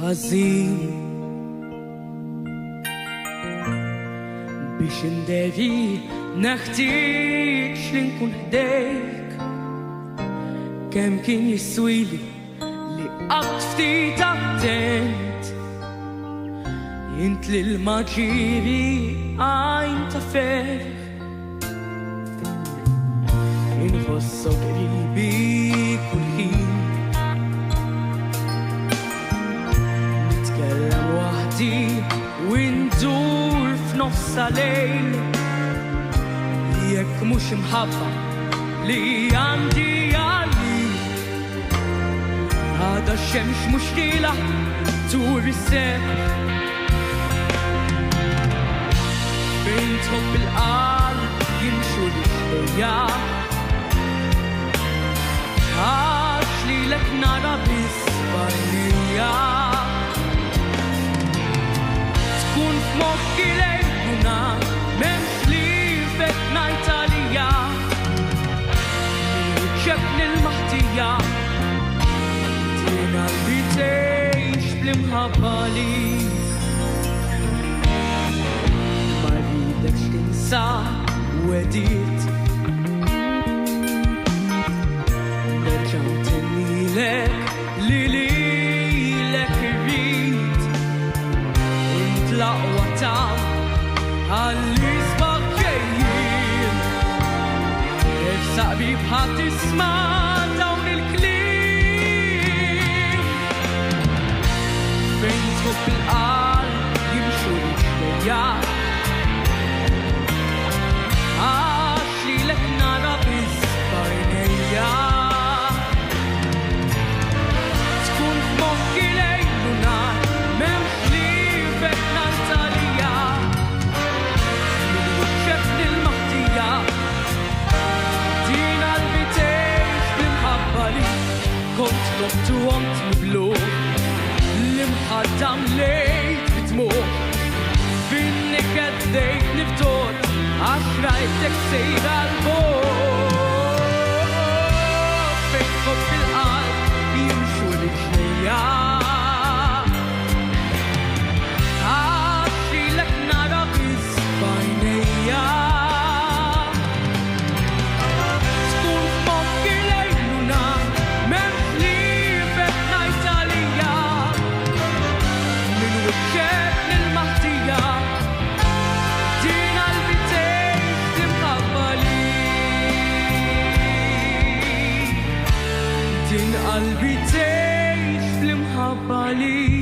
ħażin biex inderi neħtieġ li nkun ħdejk. Kemm kien jiswili li qatt ftit attent jint lil maġiri għajn ta' ferħ. Inħossok qribi kull ħin, nitkellem waħdi u ndur f'nofsa lejl. Jekk mhux imħabba li għandi għalik, għada x-xemx mhux lila tur is-seħ. Fejn tħobb il-qalb jimxu l-ixtejja, għax li lek nara biss bajnija. Tkun f'mokki lejluna m'hemmx li fek ngħid għalija, ċebni l-maħtija tina li tgħix bl-imħabba lik. Ma rridekx tinsa wedit, nerġa' ntennilek li lilek irrid, intlaqwa ta' għall-isbaq ġejjin. Saqbi bħat tisma' dawn il-kliem, fejn tħobb il-qalb jimxu l-ixtejja, għax lilek nara biss bajnejja. Tkun f'mokki lejl u nar m'hemmx li fek ngħid għalija, min ċebni l-maħtija tina qalbi tgħix bl-imħabba lik. Kont nobtu għomt niblu l-imħaddam lejt bidmuq, finni keddejt niftot għax rajtek sejra l-bogħod. Fejn tħobb il-qalb jimxu l-ixtejja, għax lilek nara biss bajnejja. Tkun f'mokki lejl u nar m'hemmx li fek ngħid għalija, min wiċċebni l-maħtija din qalbi tgħix bl-imħabba lik, din qalbi tgħix bl-imħabba lik.